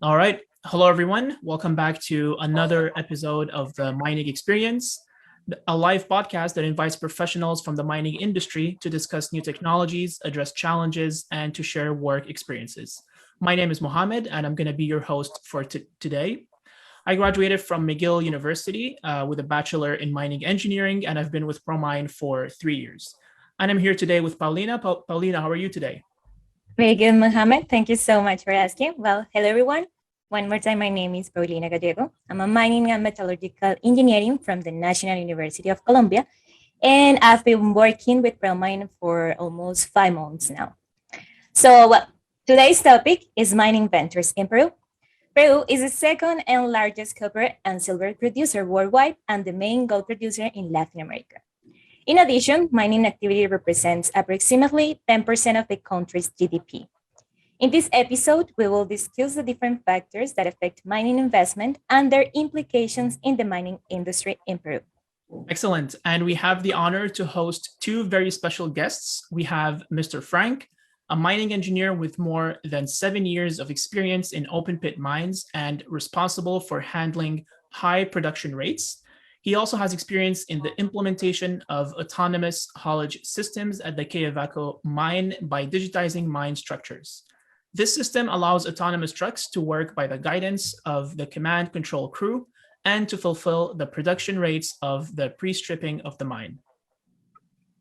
All right. Hello, everyone. Welcome back to another episode of the Mining Experience, a live podcast that invites professionals from the mining industry to discuss new technologies, address challenges, and to share work experiences. My name is Mohammed, and I'm going to be your host for today. I graduated from McGill University with a bachelor in mining engineering, and I've been with ProMine for 3 years. And I'm here today with Paulina. Paulina, how are you today? Very good, Mohammed. Thank you so much for asking. Well, hello, everyone. One more time, my name is Paulina Gallego. I'm a mining and metallurgical engineering from the National University of Colombia, and I've been working with ProMine for almost 5 months now. So, today's topic is mining ventures in Peru. Peru is the second and largest copper and silver producer worldwide and the main gold producer in Latin America. In addition, mining activity represents approximately 10% of the country's GDP. In this episode, we will discuss the different factors that affect mining investment and their implications in the mining industry in Peru. Excellent. And we have the honor to host two very special guests. We have Mr. Frank, a mining engineer with more than 7 years of experience in open pit mines and responsible for handling high production rates. He also has experience in the implementation of autonomous haulage systems at the Quellaveco mine by digitizing mine structures. This system allows autonomous trucks to work by the guidance of the command control crew and to fulfill the production rates of the pre-stripping of the mine.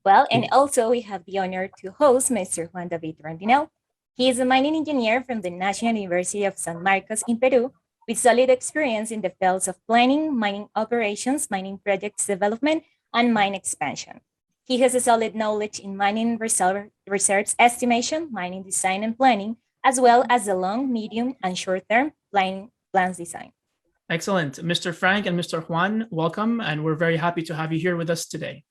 Well, and also we have the honor to host Mr. Juan David Rondinel. He is a mining engineer from the National University of San Marcos in Peru, with solid experience in the fields of planning, mining operations, mining projects development, and mine expansion. He has a solid knowledge in mining reserves estimation, mining design and planning, as well as the long, medium, and short-term plans design. Excellent. Mr. Frank and Mr. Juan, welcome, and we're very happy to have you here with us today.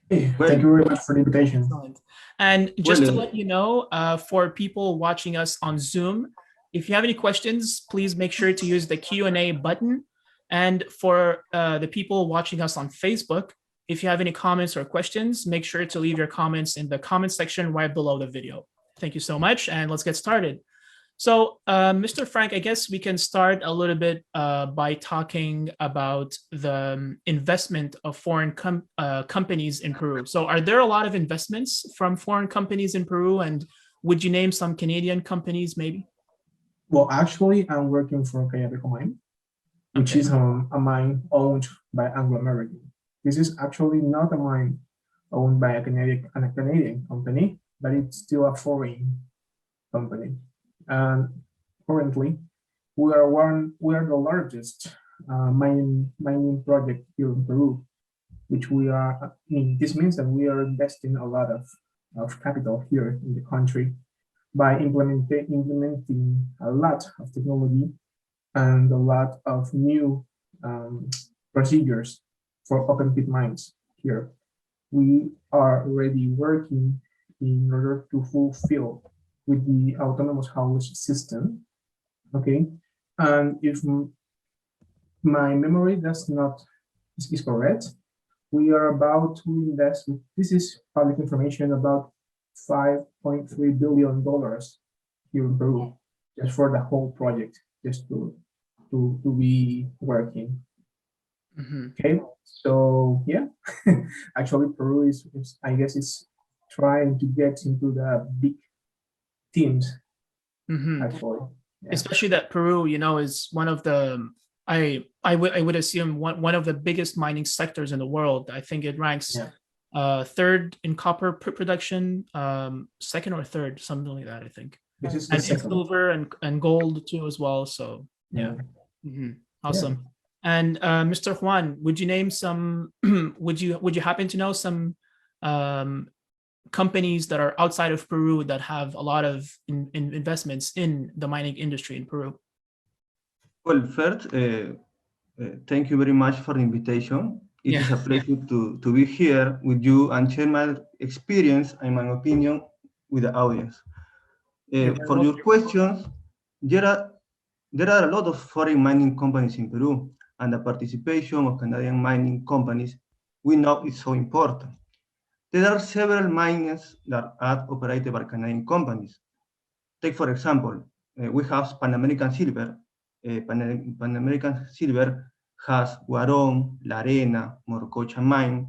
Hey, thank you very much for the invitation. Excellent. And just to let you know, for people watching us on Zoom, if you have any questions, please make sure to use the Q&A button. And for the people watching us on Facebook, if you have any comments or questions, make sure to leave your comments in the comment section right below the video. Thank you so much, and let's get started. So, Mr. Frank, I guess we can start a little bit by talking about the investment of foreign companies in Peru. So are there a lot of investments from foreign companies in Peru? And would you name some Canadian companies maybe? Well, actually, I'm working for Quellaveco mine, which is a mine owned by Anglo-American. This is actually not a mine owned by a Canadian company, but it's still a foreign company. And currently, we are the largest mining project here in Peru, which we are. This means that we are investing a lot of capital here in the country by implementing a lot of technology and a lot of new procedures for open pit mines here. We are already working in order to fulfill with the autonomous haulage system, okay? And if my memory is correct, we are about to invest, this is public information, about $5.3 billion here in Peru, just for the whole project, just to be working. Okay, so yeah, actually Peru is, I guess it's trying to get into the big teams, actually. Yeah. Especially that Peru, is one of the, I would assume one of the biggest mining sectors in the world. I think it ranks third in copper production, second or third, something like that, I think. And silver and gold too as well. So yeah. Awesome. Yeah. And Mr. Juan, would you name some? would you happen to know some companies that are outside of Peru that have a lot of investments in the mining industry in Peru? Well, first, thank you very much for the invitation. It is a pleasure to be here with you and share my experience and my opinion with the audience. For your questions, there are a lot of foreign mining companies in Peru, and the participation of Canadian mining companies we know is so important. There are several mines that are operated by Canadian companies. Take, for example, we have Pan American Silver. Pan American Silver has Guarón, La Arena, Morcocha mine.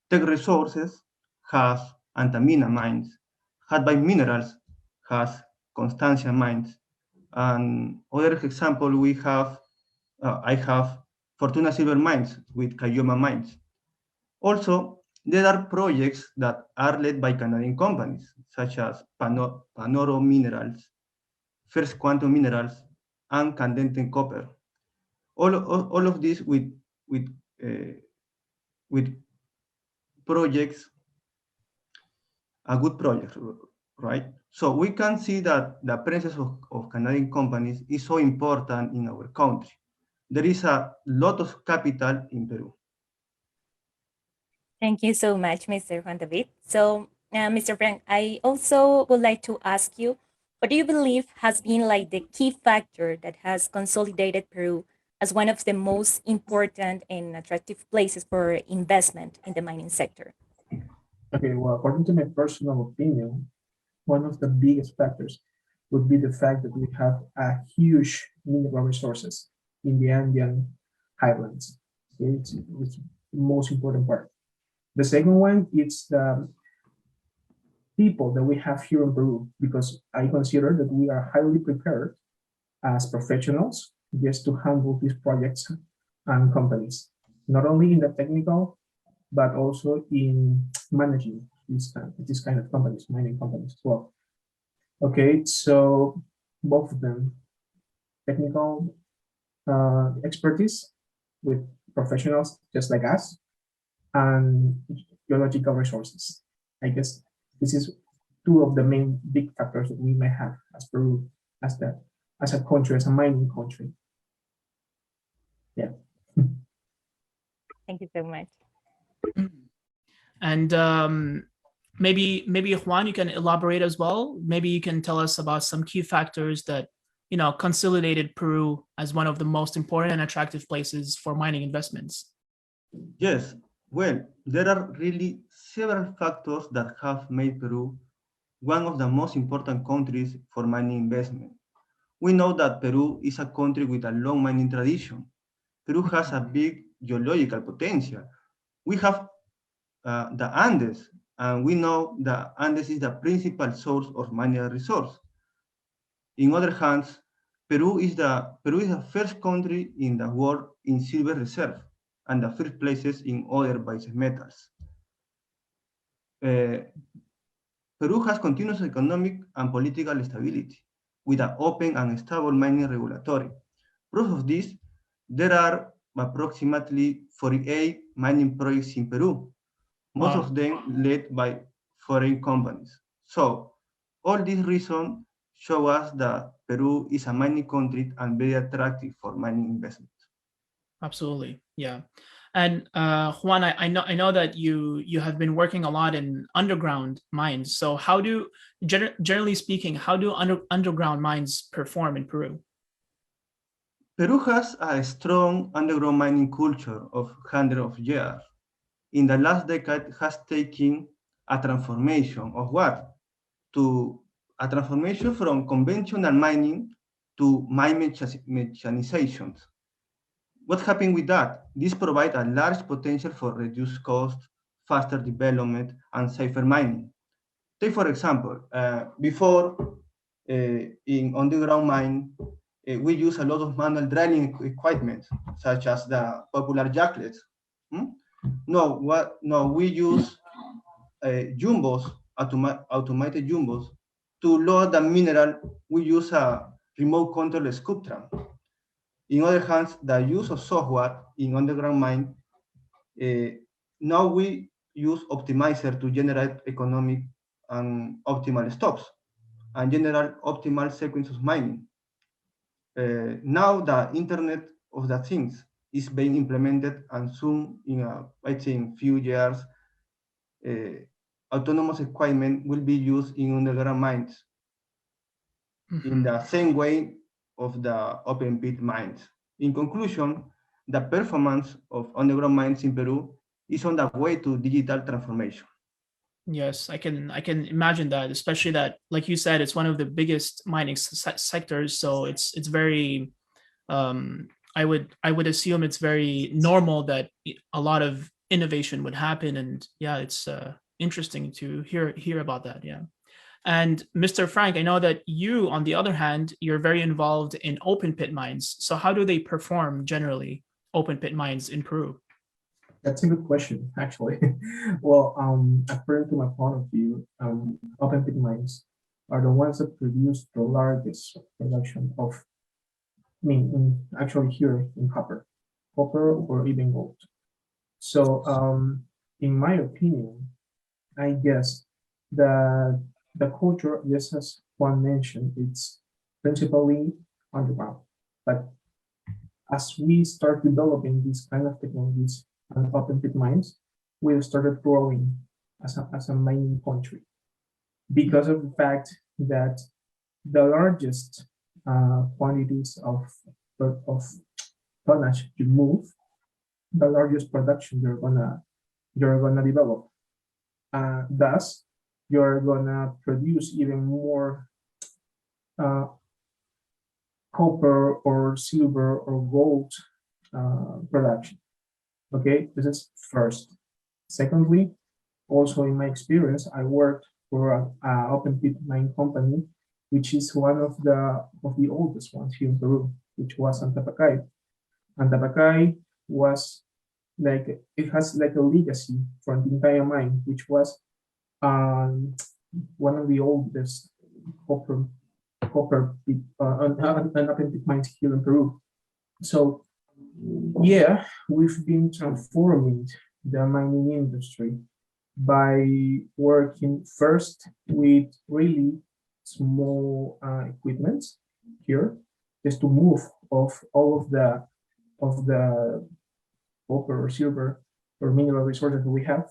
Tech Resources has Antamina mines. Hardbite Minerals has Constancia mines. And other example we have, I have Fortuna Silver Mines with Cayoma Mines. Also, there are projects that are led by Canadian companies, such as Panoro Minerals, First Quantum Minerals, and Candente Copper. All of this with projects, a good project, right? So we can see that the presence of Canadian companies is so important in our country. There is a lot of capital in Peru. Thank you so much, Mr. Juan David. So, Mr. Frank, I also would like to ask you, what do you believe has been like the key factor that has consolidated Peru as one of the most important and attractive places for investment in the mining sector? Okay, well, according to my personal opinion, one of the biggest factors would be the fact that we have a huge mineral resources in the Andean highlands. Okay, it's the most important part. The second one is the people that we have here in Peru, because I consider that we are highly prepared as professionals just to handle these projects and companies, not only in the technical, but also in managing this kind of companies, mining companies as well. Okay, so both of them, technical expertise with professionals just like us, and geological resources. I guess this is two of the main big factors that we may have as Peru, as a country, as a mining country. Yeah. Thank you so much. And maybe Juan, you can elaborate as well. Maybe you can tell us about some key factors that consolidated Peru as one of the most important and attractive places for mining investments. Yes, well, there are really several factors that have made Peru one of the most important countries for mining investment. We know that Peru is a country with a long mining tradition. Peru has a big geological potential. We have the Andes, and we know the Andes is the principal source of mineral resource. In other hands, Peru is the first country in the world in silver reserve and the first places in other base metals. Peru has continuous economic and political stability with an open and stable mining regulatory. Proof of this, there are approximately 48 mining projects in Peru, most of them led by foreign companies. So all these reasons show us that Peru is a mining country and very attractive for mining investment. Absolutely, yeah. And Juan, I know that you have been working a lot in underground mines. So how do, generally speaking, how do underground mines perform in Peru? Peru has a strong underground mining culture of hundreds of years. In the last decade, has taken a transformation of what? To a transformation from conventional mining to mine mechanization. What happened with that? This provides a large potential for reduced cost, faster development, and safer mining. Take, for example, before in underground mine, we use a lot of manual drilling equipment, such as the popular jacklets. No, we use jumbos, automated jumbos. To load the mineral, we use a remote control scoop tram. In other hands, the use of software in underground mine, now we use optimizer to generate economic and optimal stops and generate optimal sequence of mining. Now the Internet of the Things is being implemented, and soon, in I think few years, autonomous equipment will be used in underground mines in the same way of the open pit mines. In conclusion, the performance of underground mines in Peru is on the way to digital transformation. Yes, I can imagine that, especially that, like you said, it's one of the biggest mining sectors. So it's very I would assume it's very normal that a lot of innovation would happen, and yeah, it's interesting to hear about that. Yeah. And Mr. Frank, I know that you, on the other hand, you're very involved in open pit mines. So how do they perform generally, open pit mines in Peru? That's a good question, actually. Well, according to my point of view, open pit mines are the ones that produce the largest production of, actually here in copper or even gold. So, in my opinion, I guess that the culture, just as Juan mentioned, it's principally underground. But as we start developing these kind of technologies and open pit mines, we started growing as a mining country because of the fact that the largest quantities of tonnage you move, the largest production you're gonna develop. Thus, you're gonna produce even more uh, copper or silver or gold production. Okay, this is first. Secondly, also in my experience, I worked for a open pit mine company, which is one of the oldest ones here in Peru, which was Antapacay. Antapacay was like, it has like a legacy from the entire mine, which was um, one of the oldest copper pit, an open pit mines here in Peru. So yeah, we've been transforming the mining industry by working first with really small equipment here, just to move off all of the copper or silver or mineral resources that we have.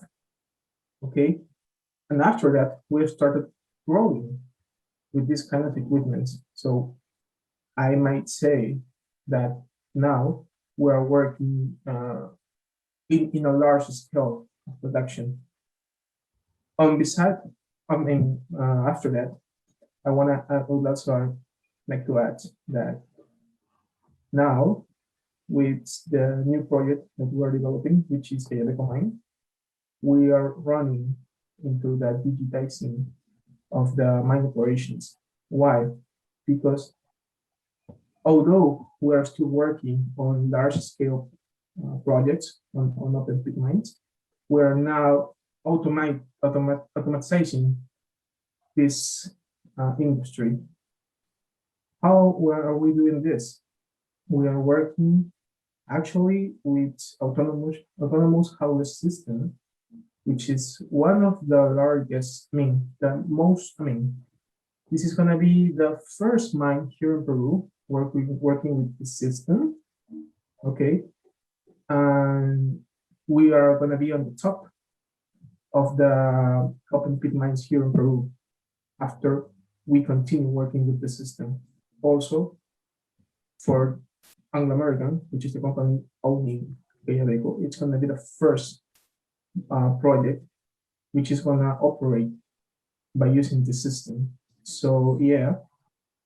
Okay, and after that, we've started growing with this kind of equipment. So I might say that now we are working in a large scale of production. Beside, after that, I would also like to add that now with the new project that we are developing, which is Quellaveco mine, we are running into the digitizing of the mine operations. Why? Because although we are still working on large scale projects on open pit mines, we are now automatizing this industry. How are we doing this? We are working actually with autonomous haulage system, which is one of the largest, this is gonna be the first mine here in Peru working with this system. Okay. And we are gonna be on the top of the open pit mines here in Peru after we continue working with the system. Also, for Anglo American, which is the company owning Quellaveco, it's going to be the first project which is going to operate by using the system. So yeah,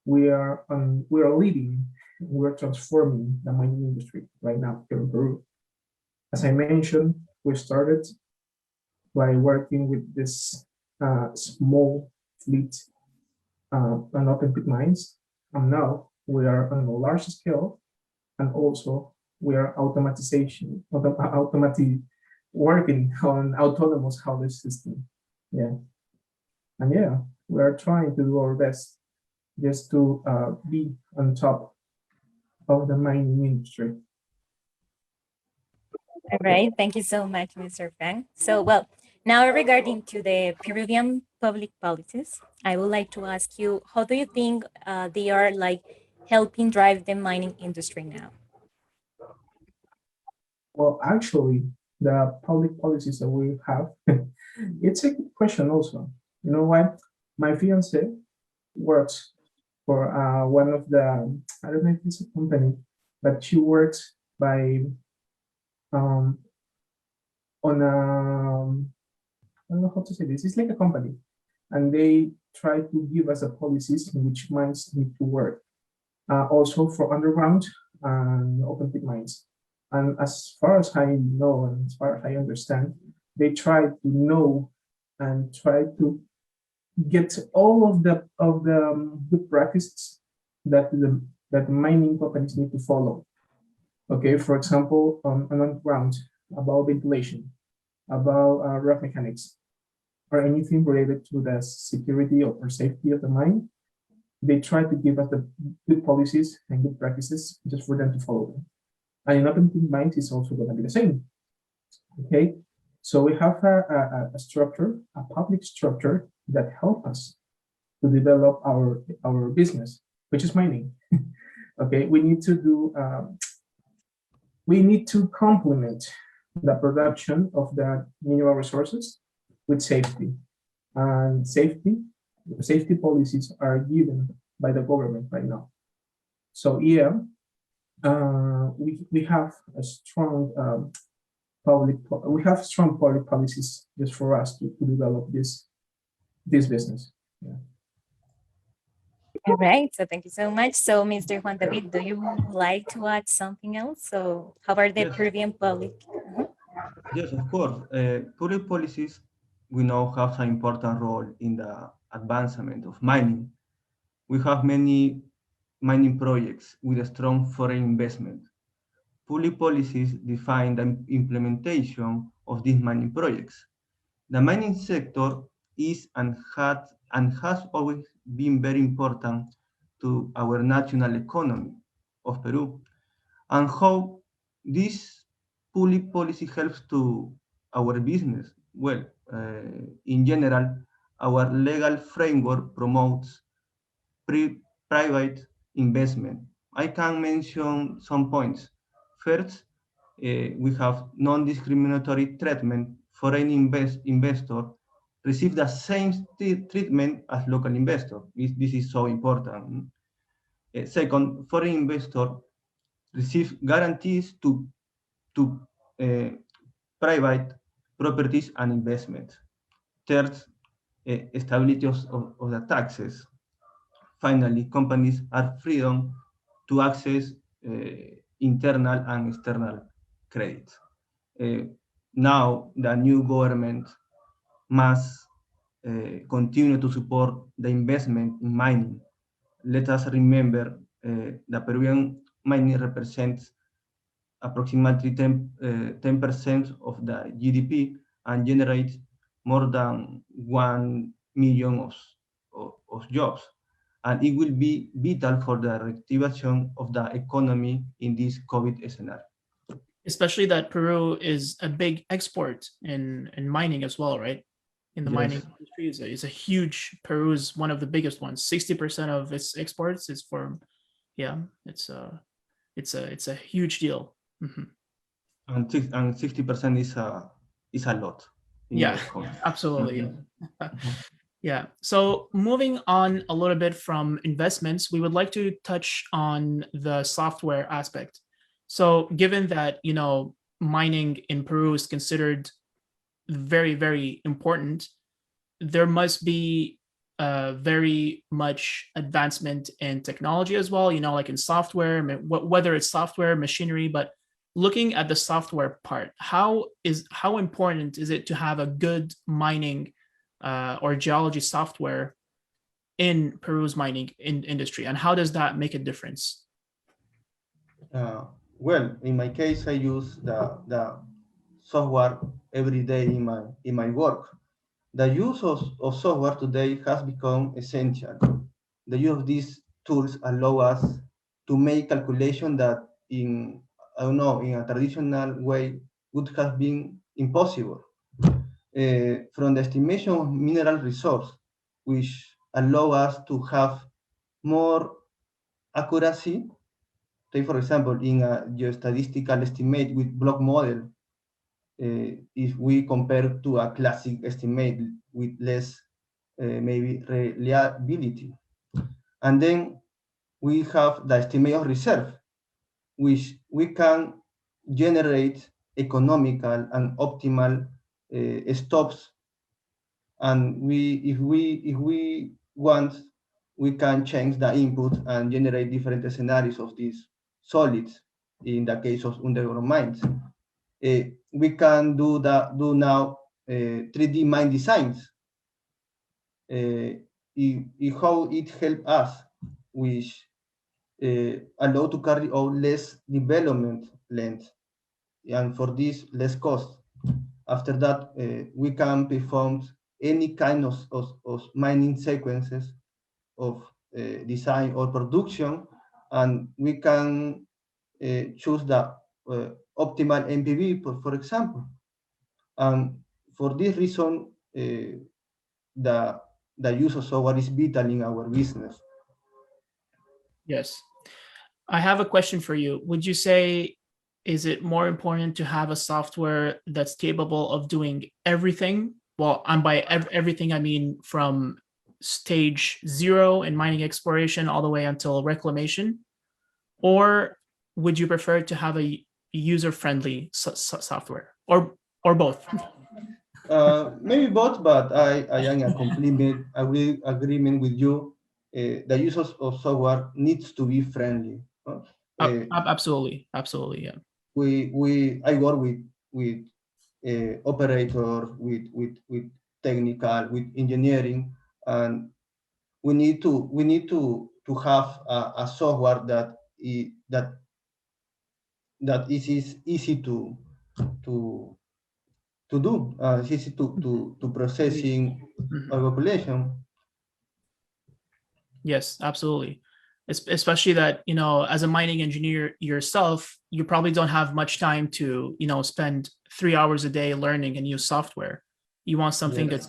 we are leading, we're transforming the mining industry right now here in Peru. As I mentioned, we started by working with this small fleet and open pit mines, and now we are on a large scale, and also we are working on autonomous haulage system. Yeah, and yeah, we are trying to do our best just to be on top of the mining industry. All right, thank you so much, Mr. Frank. So, well, now regarding to the Peruvian public policies, I would like to ask you, how do you think they are like helping drive the mining industry now? Well, actually, the public policies that we have, it's a good question also. You know what? My fiance works for one of the, I don't know if it's a company, but she works by um, on a don't know how to say this. It's like a company, and they try to give us a policies in which mines need to work. Also for underground and open pit mines. And as far as I know, and as far as I understand, they try to know and try to get all of the good practices that the mining companies need to follow. Okay, for example, on underground, about ventilation, about rough mechanics, or anything related to the security or safety of the mine, they try to give us the good policies and good practices just for them to follow them. And in open pit mines, it's also going to be the same. Okay, so we have a structure, a public structure that help us to develop our business, which is mining. Okay, we need to do, we need to complement the production of the mineral resources with safety. And safety policies are given by the government right now. So yeah, we have a strong strong public policies just for us to develop this business. Yeah. All right, so thank you so much. So, Mr. Juan David, do you like to add something else? So, how are the Peruvian public? Yes, of course. Public policies, we know, have an important role in the advancement of mining. We have many mining projects with a strong foreign investment. Public policies define the implementation of these mining projects. The mining sector is and has always been very important to our national economy of Peru, and how this public policy helps to our business. Well, in general, our legal framework promotes private investment. I can mention some points. First, we have non-discriminatory treatment. Foreign investor receive the same treatment as local investor. This is so important. Second, foreign investor receive guarantees to private properties and investment. Third, stability of the taxes. Finally, companies are freedom to access internal and external credit. Now, the new government must continue to support the investment in mining. Let us remember the Peruvian mining represents approximately 10% of the GDP and generates more than 1 million of jobs. And it will be vital for the reactivation of the economy in this COVID scenario. Especially that Peru is a big export in mining as well, right? In the mining industry is a huge. Peru is one of the biggest ones. 60% of its exports is for, yeah, it's a huge deal. Mm-hmm. And 60% is a lot. Yeah, absolutely. Mm-hmm. Yeah. So moving on a little bit from investments, we would like to touch on the software aspect. So given that, you know, mining in Peru is considered very, very important, there must be very much advancement in technology as well, you know, like in software, whether it's software, machinery, but looking at the software part, how important is it to have a good mining or geology software in Peru's mining industry, and how does that make a difference? Well, in my case, I use the software every day in my work. The use of software today has become essential. The use of these tools allow us to make calculations that in a traditional way would have been impossible. From the estimation of mineral resource, which allow us to have more accuracy. Take, for example, in a geostatistical estimate with block model, if we compare to a classic estimate with less maybe reliability. And then we have the estimate of reserve, which we can generate economical and optimal stops And if we want, we can change the input and generate different scenarios of these solids. In the case of underground mines, we can do now 3D mine designs. How it help us, which allow to carry out less development length, and for this less cost. After that, we can perform any kind of mining sequences of design or production, and we can choose the optimal NPV, for example. And for this reason, the use of software is vital in our business. Yes. I have a question for you. Would you say, is it more important to have a software that's capable of doing everything? Well, and by everything, I mean from stage 0 in mining exploration all the way until reclamation? Or would you prefer to have a user-friendly software, or both? Maybe both, but I am in complete agreement with you. The use of software needs to be friendly. Absolutely, yeah. I work with operator, with technical, with engineering, and we need to have a software that is easy to do. It's easy to processing our population. Yes, absolutely. Especially that, as a mining engineer yourself, you probably don't have much time to, spend 3 hours a day learning a new software. You want something that's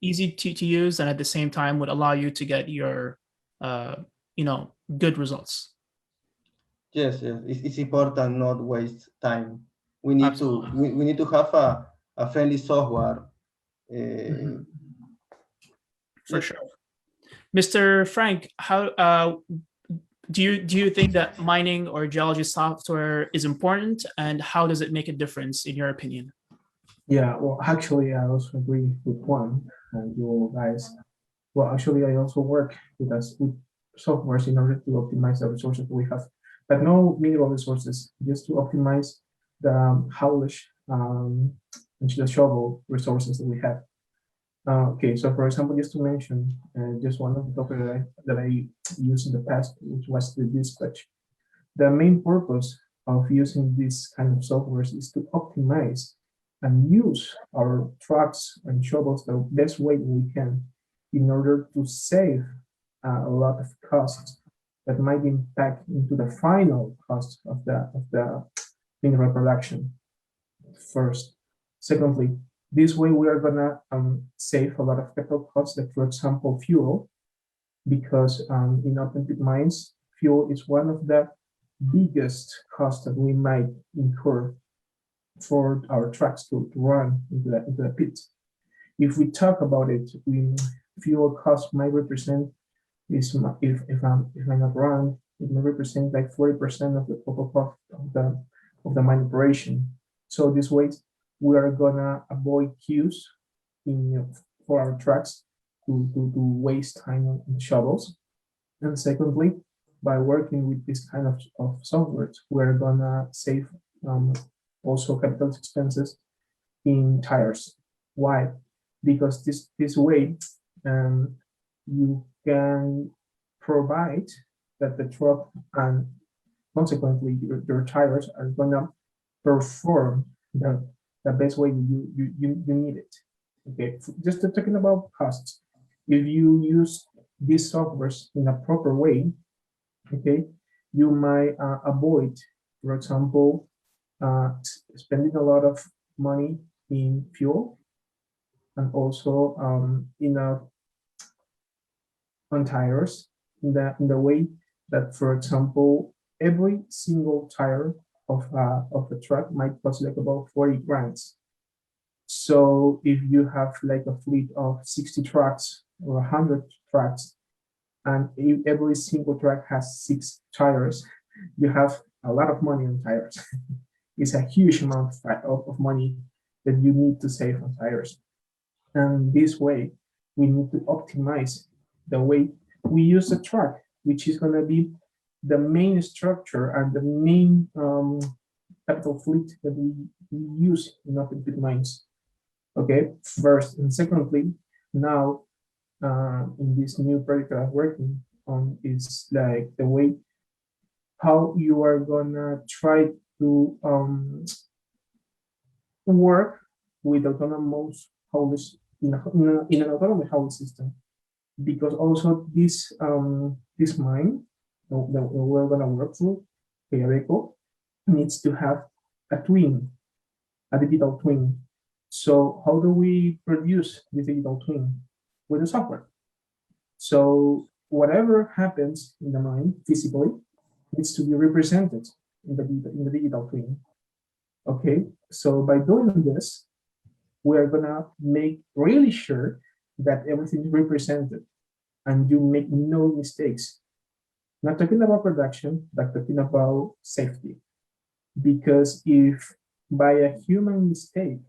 easy to use, and at the same time would allow you to get your, good results. Yes, it's important not waste time. We need Absolutely. we need to have a friendly software. For sure. Mr. Frank, how do you think that mining or geology software is important, and how does it make a difference in your opinion? Yeah, well, actually, I also agree with Juan and you guys. Well, actually, I also work with softwares in order to optimize the resources we have, but no mineral resources, just to optimize the haulage and the shovel resources that we have. Okay, so for example, just to mention, just one of the topics that I used in the past, which was the dispatch. The main purpose of using this kind of softwares is to optimize and use our trucks and shovels the best way we can in order to save a lot of costs that might impact into the final cost of the mineral production first. Secondly, this way we are gonna save a lot of capital costs, like for example, fuel, because in open pit mines, fuel is one of the biggest costs that we might incur for our trucks to run into the pit. If we talk about it, fuel cost might represent, if I'm not wrong, it may represent like 40% of the total cost of the mine operation. So this way, we are gonna avoid queues for our trucks to waste time on shovels. And secondly, by working with this kind of software, we're gonna save also capital expenses in tires. Why? Because this way you can provide that the truck and consequently your tires are gonna perform the best way you need it. Okay, just talking about costs. If you use these softwares in a proper way, okay, you might avoid, for example, spending a lot of money in fuel and also on tires in the way that, for example, every single tire of the truck might cost like about 40 grams. So if you have like a fleet of 60 trucks or 100 trucks, and if every single truck has 6 tires, you have a lot of money on tires. It's a huge amount of money that you need to save on tires. And this way, we need to optimize the way we use the truck, which is going to be the main structure and the main capital fleet that we use in open pit mines. Okay, first, and secondly, now in this new project that I'm working on is like the way how you are gonna try to work with autonomous haulage in an autonomous haulage system, because also this this mine that we're gonna work through, Quellaveco, needs to have a twin, a digital twin. So how do we produce this digital twin? With the software. So whatever happens in the mine physically needs to be represented in the digital twin. Okay, so by doing this, we are gonna make really sure that everything is represented and you make no mistakes. Not talking about production, but talking about safety. Because if by a human mistake,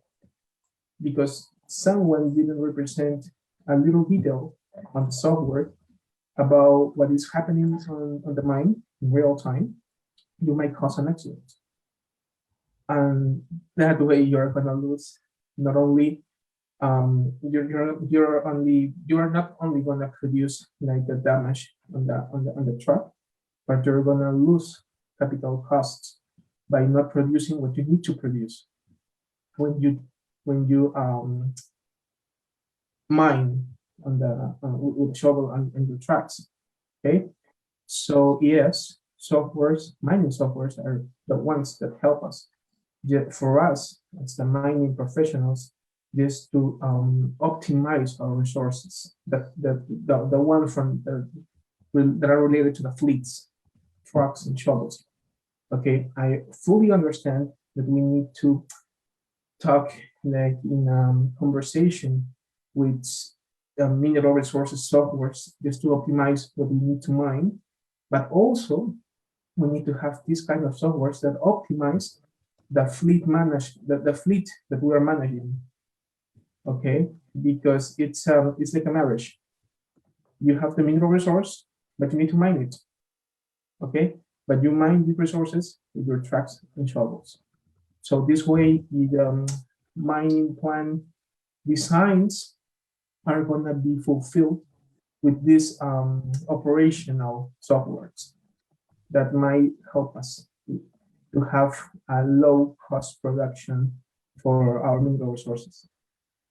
because someone didn't represent a little detail on the software about what is happening on the mine in real time, you might cause an accident. And that way you're gonna lose not only you're not only gonna produce like the damage on the truck, but you're gonna lose capital costs by not producing what you need to produce when you mine on the with shovel and the tracks. Okay, so yes, mining softwares are the ones that help us. For us, as the mining professionals, just to optimize our resources. The one from that are related to the fleets, trucks and shovels. Okay, I fully understand that we need to talk like in conversation with mineral resources softwares just to optimize what we need to mine, but also we need to have this kind of softwares that optimize the fleet the fleet that we are managing. Okay, because it's like a marriage. You have the mineral resource, but you need to mine it. Okay, but you mine the resources with your trucks and shovels. So this way, the mining plan designs are going to be fulfilled with these operational softwares that might help us to have a low cost production for our mineral resources.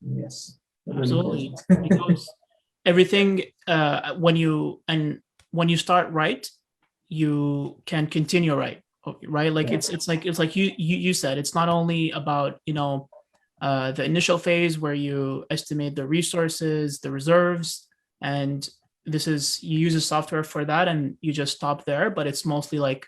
Yes, absolutely. Because everything when you start right, you can continue right. Right, like yeah. it's like you said, it's not only about the initial phase where you estimate the resources, the reserves, and you use a software for that and you just stop there, but it's mostly like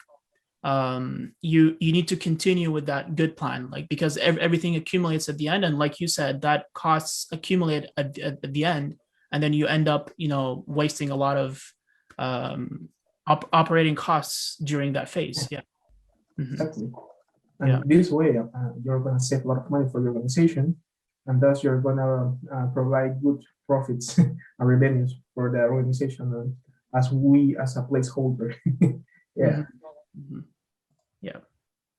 you need to continue with that good plan, like because everything accumulates at the end, and like you said, that costs accumulate at the end, and then you end up wasting a lot of operating costs during that phase. Yeah. Exactly. And this way, you're going to save a lot of money for the organization, and thus you're going to provide good profits and revenues for the organization as a placeholder. Yeah. Yeah.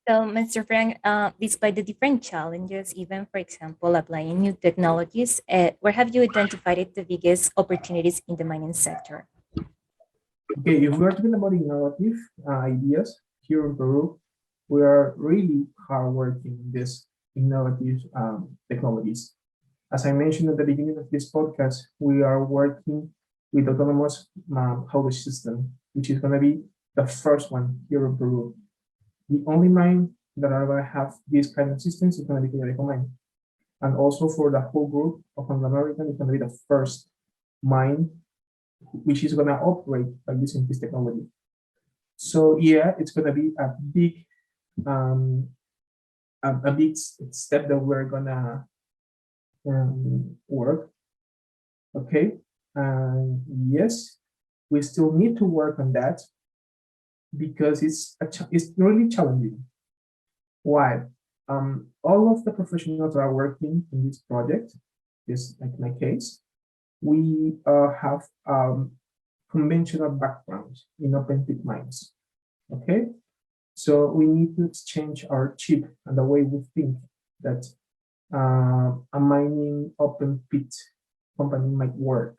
So, Mr. Frank, despite the different challenges, even for example, applying new technologies, where have you identified the biggest opportunities in the mining sector? Okay, if we're talking about innovative ideas here in Peru, we are really hard working in these innovative technologies. As I mentioned at the beginning of this podcast, we are working with autonomous haulage system, which is going to be the first one here in Peru. The only mine that are going to have this kind of systems is going to be Quellaveco mine. And also for the whole group of Anglo American, it's going to be the first mine which is going to operate by using this technology. So yeah, it's going to be a big step that we're gonna work. Okay, and yes, we still need to work on that because it's really challenging. Why? All of the professionals that are working in this project, just like my case, we have conventional backgrounds in open pit mines. Okay, so we need to exchange our chip and the way we think that a mining open pit company might work.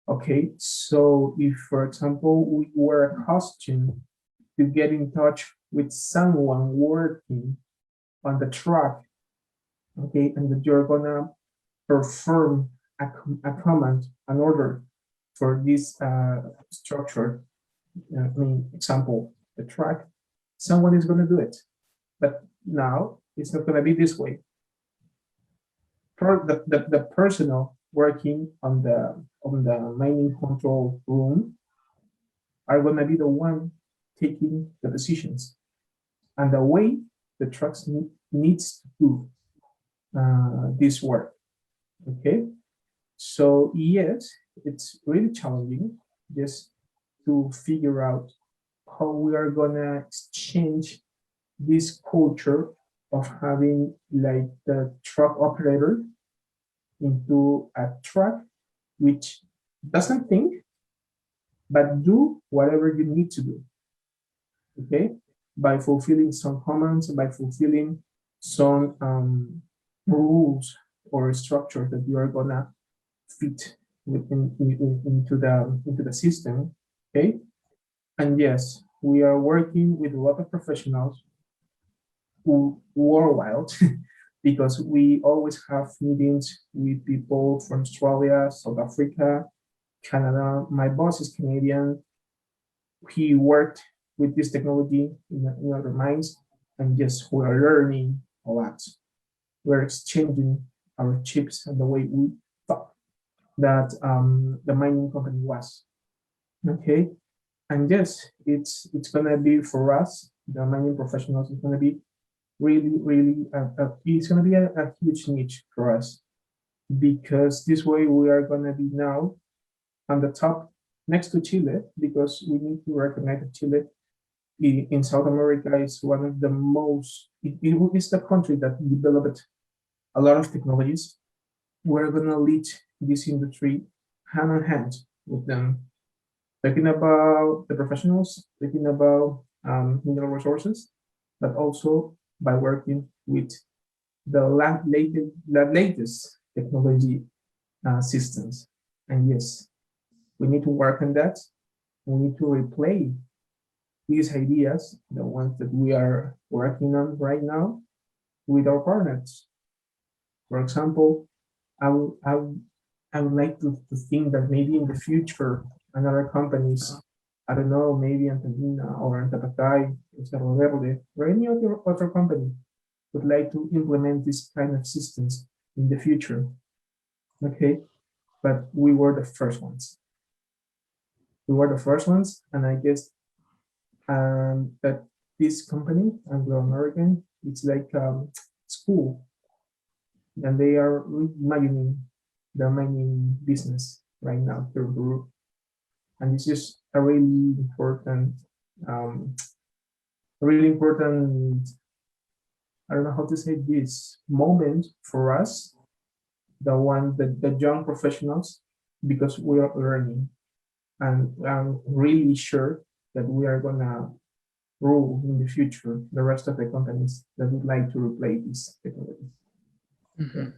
Okay, so if, for example, we were accustomed to get in touch with someone working on the track, okay, and that you're gonna perform a command, an order for this structure, example, the track, someone is gonna do it. But now it's not gonna be this way. The personnel working on the mining control room are gonna be the one taking the decisions and the way the trucks needs to do this work. Okay, so yes, it's really challenging just to figure out how we are gonna exchange this culture of having like the truck operator into a truck which doesn't think but do whatever you need to do, okay, by fulfilling some commands, by fulfilling some rules or structure that you are gonna fit into the system, okay. And yes, we are working with a lot of professionals who worldwide because we always have meetings with people from Australia, South Africa, Canada. My boss is Canadian. He worked with this technology in other mines, and yes, we are learning a lot. We're exchanging our chips and the way we thought that the mining company was. Okay, and yes, it's gonna be for us, the mining professionals. It's gonna be really it's gonna be a huge niche for us, because this way we are gonna be now on the top next to Chile, because we need to recognize that Chile in South America is one of the most, it is the country that developed a lot of technologies. We're gonna lead this industry hand in hand with them, talking about the professionals, talking about mineral resources, but also by working with the latest technology systems. And yes, we need to work on that. We need to replay these ideas, the ones that we are working on right now, with our partners. For example, I would like to think that maybe in the future, another companies, I don't know, maybe Antamina or Antapatay, Cerro Verde, or any other company would like to implement this kind of systems in the future. Okay, but we were the first ones. We were the first ones, and I guess that this company, Anglo American, it's like school, and they are reimagining the mining business right now through Peru. And this is a really important, I don't know how to say this, moment for us, the young professionals, because we are learning, and I'm really sure that we are gonna rule in the future the rest of the companies that would like to replace this technology. Mm-hmm.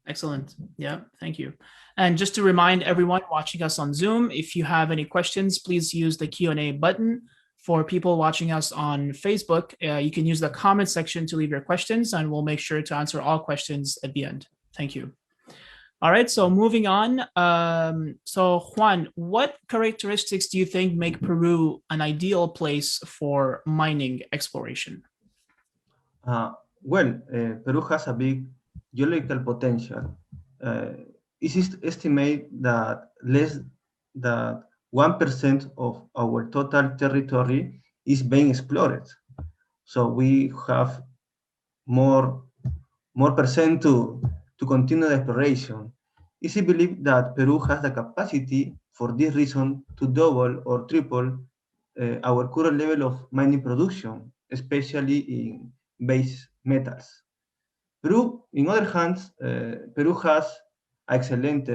Excellent. Yeah, thank you. And just to remind everyone watching us on Zoom, if you have any questions, please use the Q&A button. For people watching us on Facebook, you can use the comment section to leave your questions, and we'll make sure to answer all questions at the end. Thank you. All right, so moving on. So Juan, what characteristics do you think make Peru an ideal place for mining exploration? Peru has a big geological potential. It is estimated that less than 1% of our total territory is being explored. So we have more percent to continue the exploration. It is believed that Peru has the capacity for this reason to double or triple our current level of mining production, especially in base metals. Peru, in other hands, Peru has excellent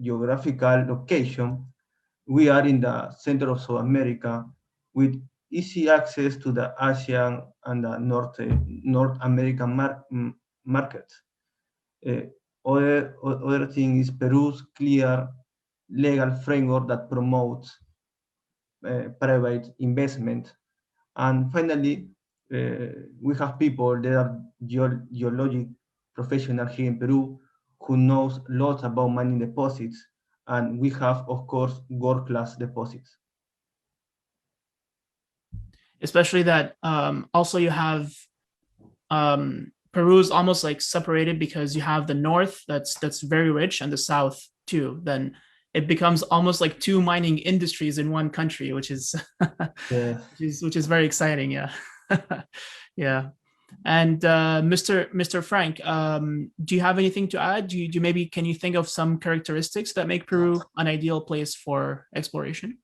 geographical location. We are in the center of South America with easy access to the Asian and the North American markets. Other thing is Peru's clear legal framework that promotes private investment. And finally, we have people that are geologic professionals here in Peru who knows lots about mining deposits, and we have, of course, world-class deposits. Especially that also you have Peru is almost like separated because you have the north that's very rich and the south too. Then it becomes almost like two mining industries in one country, which is Yeah. which is very exciting. Yeah. Yeah. And Mr. Frank, do you have anything to add? Do you maybe can you think of some characteristics that make Peru an ideal place for exploration?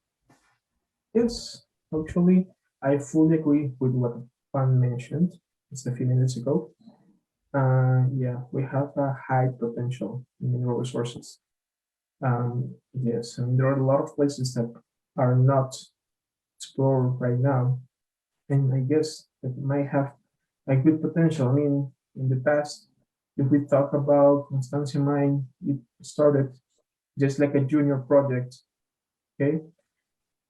Yes, actually, I fully agree with what Juan mentioned just a few minutes ago. Yeah, we have a high potential in mineral resources. Yes, and there are a lot of places that are not explored right now, and I guess that might have a good potential. I mean, in the past, if we talk about Constancia Mine, it started just like a junior project, okay?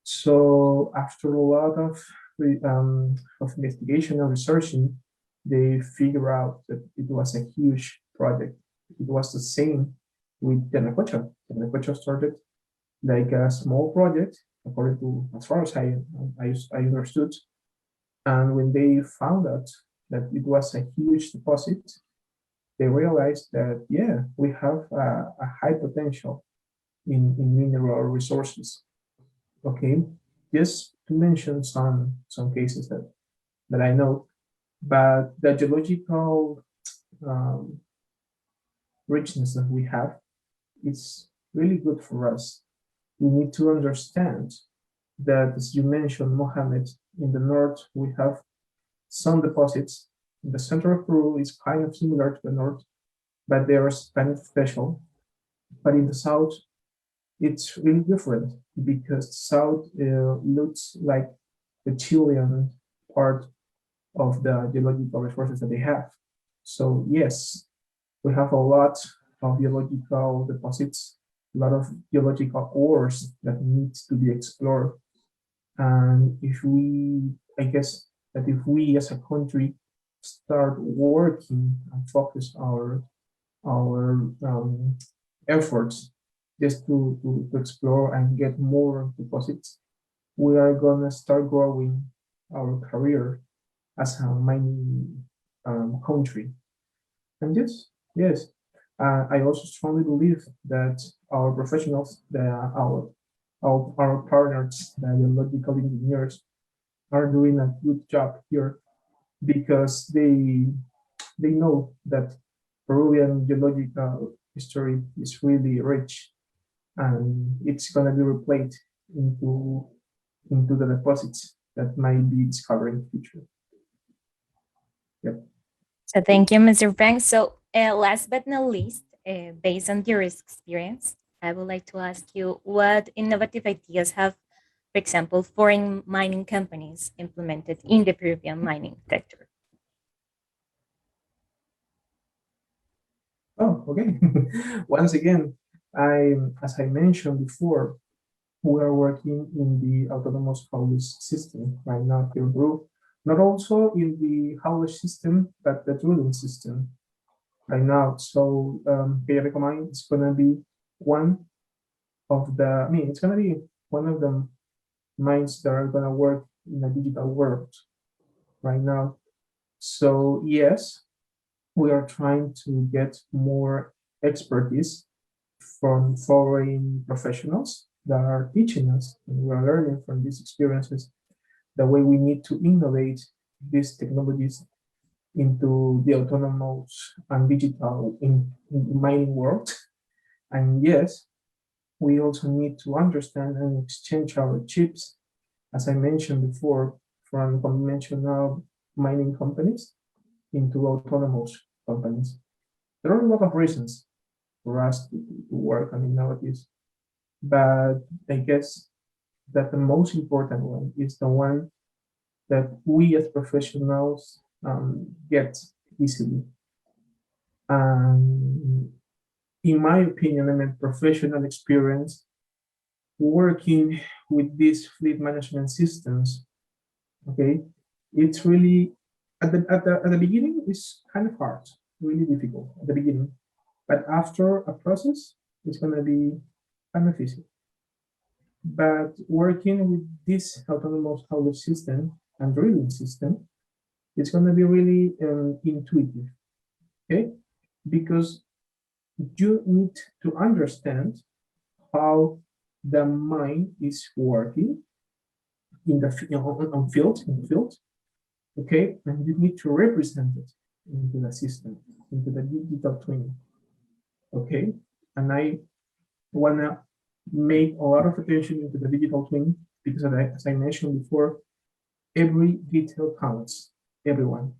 So after a lot of investigation and researching, they figure out that it was a huge project. It was the same with Tenacocha. Tenacocha started like a small project, according to as far as I understood. And when they found out that it was a huge deposit, they realized that yeah, we have a high potential in mineral resources. Okay, just to mention some cases that I know, but the geological richness that we have is really good for us. We need to understand that, as you mentioned, Mohammed, in the north we have some deposits. In the center of Peru is kind of similar to the north, but they are kind of special. But in the south, it's really different because the south looks like the Chilean part of the geological resources that they have. So yes, we have a lot of geological deposits, a lot of geological ores that needs to be explored. And if we, I guess that if we as a country start working and focus our efforts just to explore and get more deposits, we are gonna start growing our career as a mining country. And yes, I also strongly believe that our professionals, our partners, the geological engineers, are doing a good job here because they know that Peruvian geological history is really rich, and it's gonna be replayed into the deposits that might be discovered in the future. Yep. So thank you, Mr. Frank. So last but not least, based on your experience, I would like to ask you what innovative ideas have, for example, foreign mining companies implemented in the Peruvian mining sector? Oh, okay. Once again, as I mentioned before, we are working in the autonomous haulage system right now here in Peru. Not also in the haulage system, but the drilling system right now. So Quellaveco mine is gonna be one of the, it's gonna be one of the mines that are gonna work in a digital world right now. So yes, we are trying to get more expertise from foreign professionals that are teaching us, and we are learning from these experiences the way we need to innovate these technologies into the autonomous and digital in mining world. And yes, we also need to understand and exchange our chips, as I mentioned before, from conventional mining companies into autonomous companies. There are a lot of reasons for us to work on innovatives, but I guess that the most important one is the one that we as professionals get easily. In my opinion, I mean, professional experience working with these fleet management systems, okay, it's really, at the beginning, it's kind of hard, really difficult at the beginning. But after a process, it's going to be kind of easy. But working with this autonomous haulage system and drilling system, it's going to be really intuitive, okay? Because you need to understand how the mine is working in the field, okay? And you need to represent it into the system, into the digital twin, okay? And I wanna make a lot of attention into the digital twin because, as I mentioned before, every detail counts, everyone,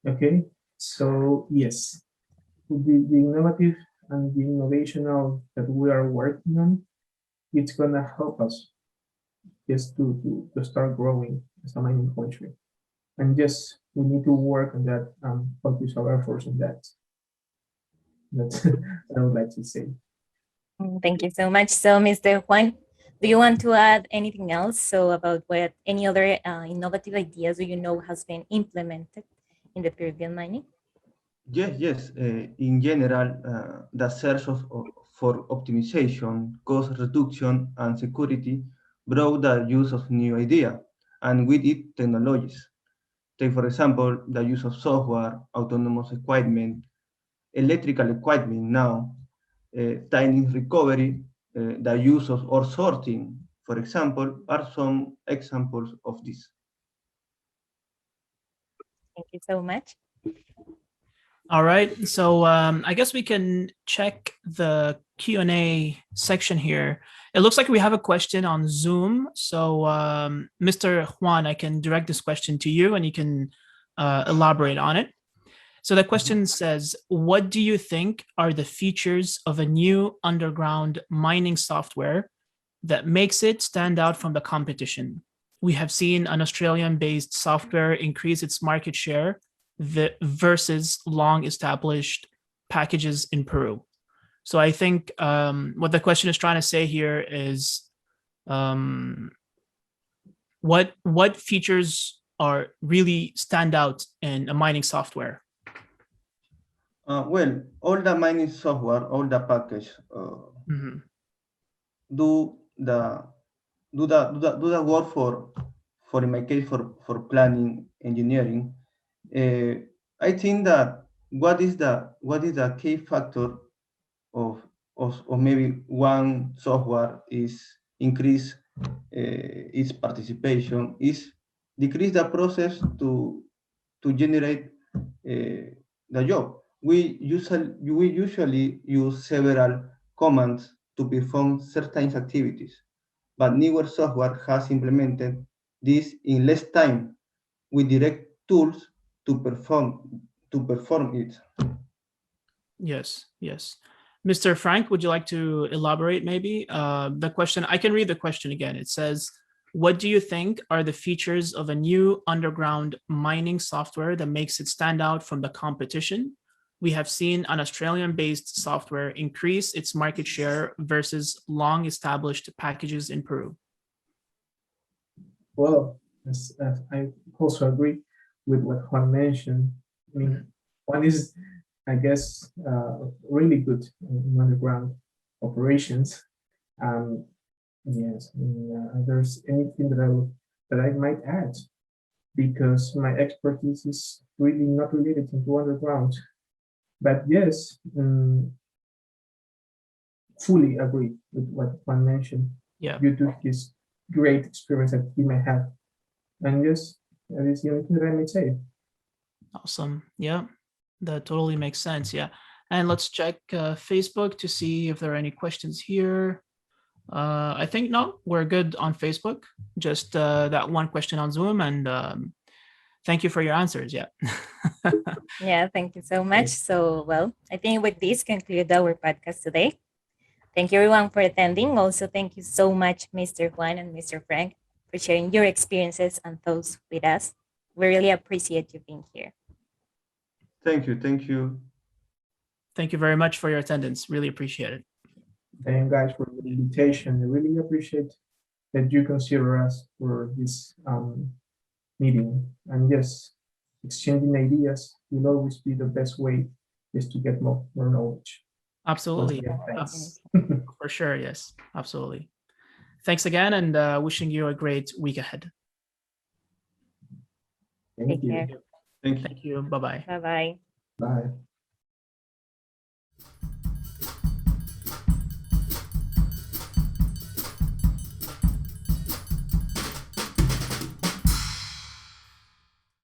okay? So yes, the innovative and the innovational that we are working on, it's gonna help us just to start growing as a mining country. And yes, we need to work on that, focus our efforts on that. That's what I would like to say. Thank you so much. So, Mr. Juan, do you want to add anything else? So, about what any other innovative ideas do you know has been implemented in the Peruvian mining? Yes. In general, the search for optimization, cost reduction, and security brought the use of new idea, and with it, technologies. Take, for example, the use of software, autonomous equipment, electrical equipment now, tiny recovery, the use of ore sorting, for example, are some examples of this. Thank you so much. All right, so I guess we can check the Q&A section here. It looks like we have a question on Zoom. So Mr. Juan, I can direct this question to you and you can elaborate on it. So the question says, what do you think are the features of a new underground mining software that makes it stand out from the competition? We have seen an Australian-based software increase its market share versus long-established packages in Peru. So I think what the question is trying to say here is what features are really stand out in a mining software? Well, all the mining software, all the package do the work for in my case for planning engineering. I think that what is the key factor of maybe one software is increase its participation is decrease the process to generate the job. We usually use several commands to perform certain activities, but newer software has implemented this in less time with direct tools to perform it. Yes. Mr. Frank, would you like to elaborate maybe? The question, I can read the question again. It says, what do you think are the features of a new underground mining software that makes it stand out from the competition? We have seen an Australian-based software increase its market share versus long-established packages in Peru. Well, I also agree with what Juan mentioned. I mean, Juan is, I guess, really good in underground operations. Yes, there's anything that I might add, because my expertise is really not related to underground. But yes, fully agree with what Juan mentioned. Yeah. Due to his great experience that he may have. And yes, that is the only thing that I may say. Awesome. Yeah, that totally makes sense. Yeah. And let's check Facebook to see if there are any questions here. I think no, we're good on Facebook. Just that one question on Zoom. And thank you for your answers. Yeah. Yeah, thank you so much. So, well, I think with this conclude our podcast today. Thank you everyone for attending. Also, thank you so much, Mr. Juan and Mr. Frank, for sharing your experiences and thoughts with us. We really appreciate you being here. Thank you. Thank you. Thank you very much for your attendance. Really appreciate it. Thank you guys for the invitation. I really appreciate that you consider us for this meeting. And yes, exchanging ideas will always be the best way is to get more knowledge. Absolutely. Once again, thanks. For sure. Yes, absolutely. Thanks again, and wishing you a great week ahead. Thank Take you. care. Thank you. Thank you. Bye-bye. Bye-bye. Bye.